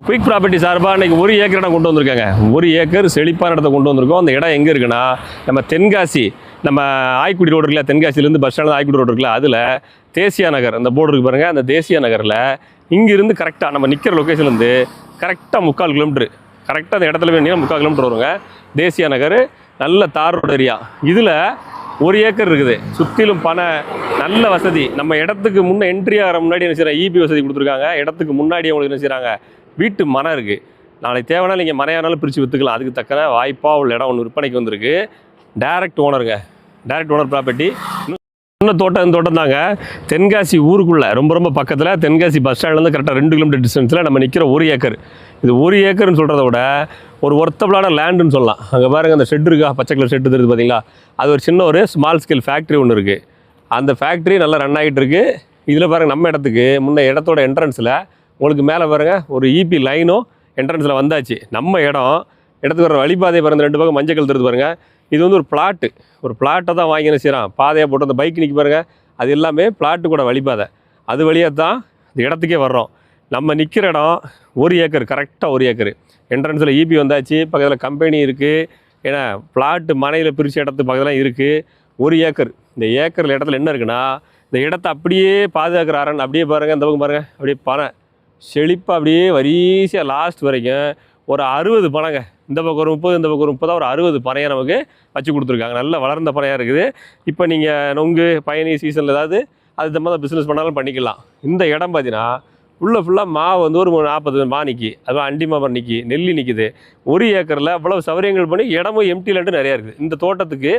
Quick property சார்பாக இன்றைக்கி 1 acre இடம் கொண்டு வந்திருக்காங்க. 1 ஏக்கர் செழிப்பான இடத்த கொண்டு வந்திருக்கோம். அந்த இடம் எங்கே இருக்குன்னா, நம்ம தென்காசி, நம்ம ஆய்க்குடி ரோடு இருக்குல்ல, தென்காசிலேருந்து பஸ் ஸ்டாண்ட் ஆய்க்குடி ரோடு இருக்குல்ல, அதில் தேசியா நகர் அந்த போர்டு இருக்குது பாருங்கள். அந்த தேசியா நகரில் இங்கேருந்து கரெக்டாக நம்ம நிற்கிற லொக்கேஷன்லேருந்து கரெக்டாக 3/4 கிலோமீட்ரு, கரெக்டாக அந்த இடத்துல வேண்டிய 3/4 கிலோமீட்டர் வருங்க. தேசியா நகர் நல்ல தார் ரோடு ஏரியா. இதில் 1 ஏக்கர் இருக்குது. சுற்றிலும் நல்ல வசதி. நம்ம இடத்துக்கு முன்னே என்ட்ரி ஆகிற முன்னாடி என்ன செய்கிறாங்க, இபி வசதி கொடுத்துருக்காங்க. இடத்துக்கு முன்னாடி அவங்களுக்கு என்ன செய்கிறாங்க, வீட்டு மனம் இருக்குது. நாளைக்கு தேவைன்னா நீங்கள் மனையானாலும் பிரித்து விற்றுக்கலாம். அதுக்கு தக்கன வாய்ப்பாக உள்ள இடம் ஒன்று விற்பனைக்கு வந்திருக்கு. டைரக்ட் ஓனருங்க, டைரக்ட் ஓனர் ப்ராப்பர்ட்டி. இன்னும் தோட்டம் தாங்க. தென்காசி ஊருக்குள்ளே ரொம்ப பக்கத்தில், தென்காசி பஸ் ஸ்டாண்ட்லேருந்து கரெக்டாக 2 கிலோமீட்டர் டிஸ்டன்ஸில் நம்ம நிற்கிற 1 ஏக்கர். இது 1 ஏக்கர்னு சொல்கிறத விட ஒரு ஒர்த்தபிளான லேண்டுன்னு சொல்லலாம். அங்கே பாருங்கள், அந்த ஷெட் இருக்கா, பச்சை கலர் ஷெட்டு தெரியுது பார்த்தீங்களா, அது ஒரு சின்ன ஒரு ஸ்மால் ஸ்கேல் ஃபேக்ட்ரி ஒன்று இருக்குது. அந்த ஃபேக்ட்ரி நல்லா ரன் ஆகிட்டு இருக்குது. இதில் பாருங்கள், நம்ம இடத்துக்கு முன்னே இடத்தோட என்ட்ரன்ஸில் உங்களுக்கு மேலே பாருங்கள் ஒரு இபி லைனும் என்ட்ரன்ஸில் வந்தாச்சு. நம்ம இடத்துக்கு வர வழிபாதையை பாருங்கள், 2 பக்கம் மஞ்சள் கல் தெரியுது பாருங்கள். இது வந்து ஒரு பிளாட்டை தான் வாங்கி என்ன செய்கிறான், பாதையாக போட்டு அந்த பைக் நிற்க பாருங்கள், அது எல்லாமே பிளாட்டு கூட வழிபாதை. அது வழியாக தான் இந்த இடத்துக்கே வர்றோம். நம்ம நிற்கிற இடம் 1 ஏக்கர், கரெக்டாக 1 ஏக்கர். என்ட்ரன்ஸில் இபி வந்தாச்சு, பக்கத்தில் கம்பெனி இருக்குது. ஏன்னா பிளாட்டு மனையில் பிரித்த இடத்து பக்கத்தில் இருக்குது. 1 ஏக்கர். இந்த ஏக்கரில் இடத்துல என்ன இருக்குன்னா, இந்த இடத்த அப்படியே பாதுகாக்கிற அரண். அப்படியே பாருங்கள், இந்த பக்கம் பாருங்கள், அப்படியே பனை செழிப்பாக அப்படியே வரிசையாக லாஸ்ட் வரைக்கும் ஒரு 60 பனைங்க. இந்த பக்கம் ஒரு 30, இந்த பக்கம் ஒரு 30, ஒரு 60 பனையாக நமக்கு வச்சு கொடுத்துருக்காங்க. நல்ல வளர்ந்த பனையாக இருக்குது. இப்போ நீங்கள் நொங்கு பயணி சீசனில் ஏதாவது அது மாதிரி பிஸ்னஸ் பண்ணாலும் பண்ணிக்கலாம். இந்த இடம் பார்த்தீங்கன்னா ஃபுல்லாக மாவு வந்து ஒரு 40 மா நிற்கி, அதுவும் அண்டி மரம் நிற்கி, நெல்லி நிற்கிது. 1 ஏக்கரில் அவ்வளோ சௌகரியங்கள் பண்ணி இடமும் எம்டி லேண்டு நிறையா இருக்குது. இந்த தோட்டத்துக்கு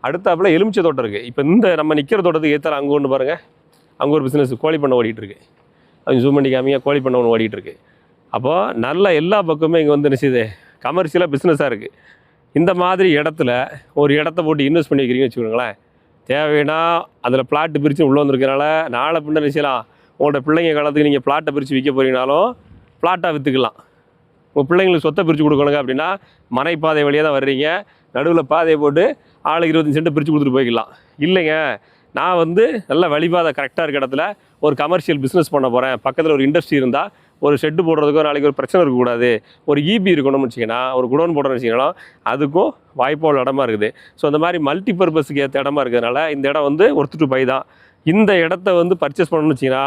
அடுத்தாப்புல எலுமிச்சை தோட்டம் இருக்குது. இப்போ இந்த நம்ம நிற்கிற தோட்டத்துக்கு ஏற்ற அங்கே ஒன்று பாருங்கள், அங்கே ஒரு பிஸ்னஸ் கோழி பண்ண ஓடிட்டுருக்கு. அது ஜூம் பண்ணி காமிங்க, கோழி பண்ண ஒன்று ஓடிட்டுருக்கு. அப்போது நல்ல எல்லா பக்கமே இங்கே வந்து நிச்சயது கமர்ஷியலாக பிஸ்னஸாக இருக்குது. இந்த மாதிரி இடத்துல ஒரு இடத்த போட்டு இன்வெஸ்ட் பண்ணி வைக்கிறீங்கன்னு வச்சுக்கோங்களேன், தேவைன்னா அதில் பிளாட்டு பிரித்து உள்ளே வந்திருக்கனால நாளை பின்ன நிச்சயலாம் உங்களோட பிள்ளைங்க காலத்துக்கு நீங்கள் பிளாட்டை பிரித்து விற்க போகிறீங்கனாலும் பிளாட்டாக விற்றுக்கலாம். உங்கள் பிள்ளைங்களுக்கு சொத்தை பிரித்து கொடுக்கணுங்க அப்படின்னா மனைப்பாதை வழியாக தான் வர்றீங்க, நடுவில் பாதையை போட்டு ஆளுக்கு 25 சென்ட் பிரித்து கொடுத்துட்டு போய்க்கலாம். இல்லைங்க, நான் வந்து நல்ல வழிபாதை கரெக்டாக இருக்க இடத்துல ஒரு கமர்ஷியல் பிஸ்னஸ் பண்ண போகிறேன், பக்கத்தில் ஒரு இண்டஸ்ட்ரி இருந்தால் ஒரு ஷெட்டு போடுறதுக்கோ நாளைக்கு ஒரு பிரச்சனை இருக்கக்கூடாது, ஒரு இபி இருக்கணும்னு வச்சிங்கன்னா, ஒரு குடோன் போடணும்னு வச்சிங்கன்னா அதுக்கும் வாய்ப்பாக இடமா இருக்குது. ஸோ அந்த மாதிரி மல்டி பர்பஸுக்கு ஏற்ற இடமா இருக்கிறதுனால இந்த இடம் வந்து ஒர்த்து டு பை தான். இந்த இடத்த வந்து பர்ச்சேஸ் பண்ணணும்னு வச்சிங்கன்னா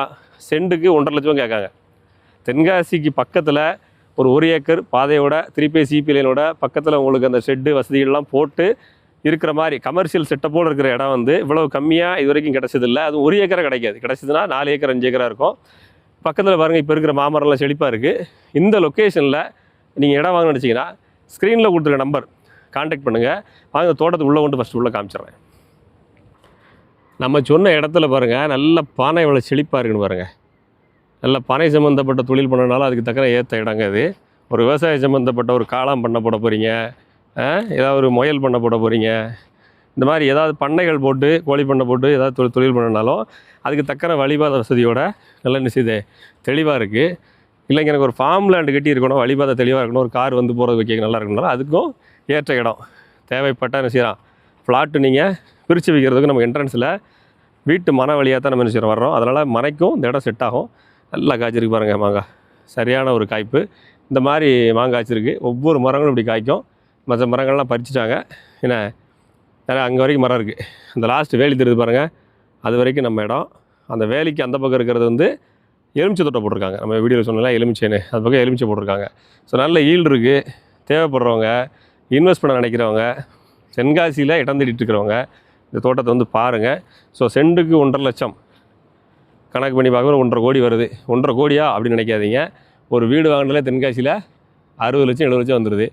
சென்ட்டுக்கு 1.5 லட்சம் கேட்காங்க. தென்காசிக்கு பக்கத்தில் ஒரு 1 ஏக்கர் பாதையோட 3 சிபி லைனோட பக்கத்தில் உங்களுக்கு அந்த ஷெட்டு வசதிகள்லாம் போட்டு இருக்கிற மாதிரி கமர்ஷியல் செட்டப்போடு இருக்கிற இடம் வந்து இவ்வளோ கம்மியாக இது வரைக்கும் கிடச்சதில்லை. அது 1 ஏக்கரை கிடைக்காது. கிடச்சிதுன்னா 4 ஏக்கர் 5 ஏக்கராக இருக்கும். பக்கத்தில் பாருங்கள், இப்போ இருக்கிற மாமரம்லாம் செழிப்பாக இருக்குது. இந்த லொக்கேஷனில் நீங்கள் இடம் வாங்க நினச்சிங்கன்னா ஸ்க்ரீனில் கொடுத்துருக்க நம்பர் கான்டாக்ட் பண்ணுங்கள். வாங்க தோட்டத்துக்கு உள்ளே கொண்டு ஃபஸ்ட்டு உள்ளே காமிச்சிட்றேன். நம்ம சொன்ன இடத்துல பாருங்கள், நல்ல பானை இவ்வளோ செழிப்பாக இருக்குன்னு பாருங்கள். நல்ல பனை சம்மந்தப்பட்ட தொழில் பண்ணனால அதுக்கு தக்கன ஏற்ற இடங்க இது. ஒரு விவசாய சம்மந்தப்பட்ட ஒரு காளான் பண்ண போட போகிறீங்க, ஏதாவது ஒரு முயல் பண்ண போட போகிறீங்க, இந்த மாதிரி ஏதாவது பண்ணைகள் போட்டு கோழி பண்ணை போட்டு ஏதாவது தொழில் பண்ணனாலும் அதுக்கு தக்கன வழிபாதை வசதியோட நல்ல நிச்சயது தெளிவாக இருக்குது. இல்லைங்க எனக்கு ஒரு ஃபார்ம் லேண்டு கட்டி இருக்கணும், வழிபாதை தெளிவாக இருக்கணும், ஒரு கார் வந்து போகிறது வைக்க நல்லா இருக்கணும்னாலும் அதுக்கும் ஏற்ற இடம். தேவைப்பட்ட என்ன செய்யலாம், ஃப்ளாட்டு நீங்கள் பிரித்து வைக்கிறதுக்கு நம்ம என்ட்ரன்ஸில் வீட்டு மன வழியாக தான் நம்ம என்ன செய்கிறோம் வர்றோம். அதனால் மனைக்கும் இந்த இடம் செட் ஆகும். நல்லா காய்ச்சிருக்கு பாருங்கள் மாங்காய், சரியான ஒரு காய்ப்பு. இந்த மாதிரி மாங்காய் காய்ச்சிருக்கு. ஒவ்வொரு மரங்களும் இப்படி காய்க்கும். மற்ற மரங்கள்லாம் பறிச்சுட்டாங்க. ஏன்னா நிறையா அங்கே வரைக்கும் மரம் இருக்குது. அந்த லாஸ்ட்டு வேலி தெரியுது பாருங்கள், அது வரைக்கும் நம்ம இடம். அந்த வேலிக்கு அந்த பக்கம் இருக்கிறது வந்து எலுமிச்சை தோட்டம் போட்டிருக்காங்க. நம்ம வீடியோவில் சொன்னலாம் எலுமிச்சைன்னு, அது பக்கம் எலுமிச்சை போட்டிருக்காங்க. ஸோ நல்ல ஈல்டு இருக்குது. தேவைப்படுறவங்க, இன்வெஸ்ட் பண்ண நினைக்கிறவங்க, தென்காசியில் இடம் தேடிட்டு இருக்கிறவங்க இந்த தோட்டத்தை வந்து பாருங்கள். ஸோ சென்ட்டுக்கு 1.5 லட்சம் கணக்கு பண்ணி பார்க்கும்போது 1.5 கோடி வருது. 1.5 கோடியா அப்படின்னு நினைக்காதீங்க. ஒரு வீடு வாங்கினாலே தென்காசியில் 60 லட்சம் 70 லட்சம் வந்துடுது.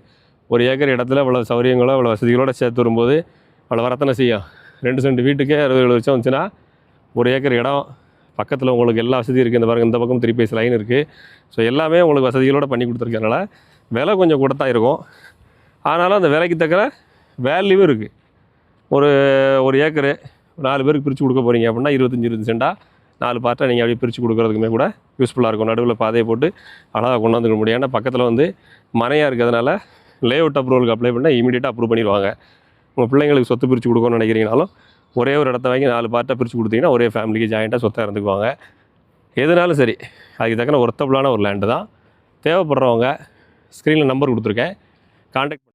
1 ஏக்கர் இடத்துல இவ்வளோ சௌகரியங்களோ இவ்வளோ வசதிகளோடு சேர்த்து வரும்போது அவ்வளோ வரத்தனை செய்யும். 2 சென்ட் வீட்டுக்கே 60-70 லட்சம் வந்துச்சுன்னா 1 ஏக்கர் இடம் பக்கத்தில் உங்களுக்கு எல்லா வசதியும் இருக்குது. இந்த பாருங்கள், இந்த பக்கம் 3 பேஸ் லைன் இருக்குது. ஸோ எல்லாமே உங்களுக்கு வசதிகளோடு பண்ணி கொடுத்துருக்கனால விலை கொஞ்சம் கூட தான் இருக்கும். ஆனாலும் அந்த விலைக்கு தக்கிற வேல்யூவும் இருக்குது. ஒரு ஏக்கரு 4 பேருக்கு பிரித்து கொடுக்க போகிறீங்க அப்படின்னா 25-20 சென்ட்டாக 4 பார்ட்டாக நீங்கள் அப்படியே பிரித்து கொடுக்குறதுக்குமே கூட யூஸ்ஃபுல்லாக இருக்கும். நடுவில் பாதையை போட்டு அழகாக கொண்டாந்துக்க முடியும். ஏன்னா பக்கத்தில் வந்து மனையாக இருக்கிறதுனால லேஅவுட் அப்ரூவலுக்கு அப்ளை பண்ணால் இமீடியட்டாக அப்ரூவ் பண்ணிடுவாங்க. உங்கள் பிள்ளைங்களுக்கு சொத்து பிரித்து கொடுக்கணும்னு நினைக்கிறீங்கனாலும் ஒரே ஒரு இடத்த வாங்கி 4 பார்ட்டாக பிரித்து கொடுத்தீங்கன்னா ஒரே ஃபேமிலிக்கு ஜாயிண்ட்டாக சொத்தாக இருந்துக்குவாங்க. எதுனாலும் சரி அதுக்கு தக்கன ஒர்த்தபிளான ஒரு லேண்டு தான். தேவைப்படுறவங்க ஸ்க்ரீனில் நம்பர் கொடுத்துருக்கேன், கான்டாக்ட்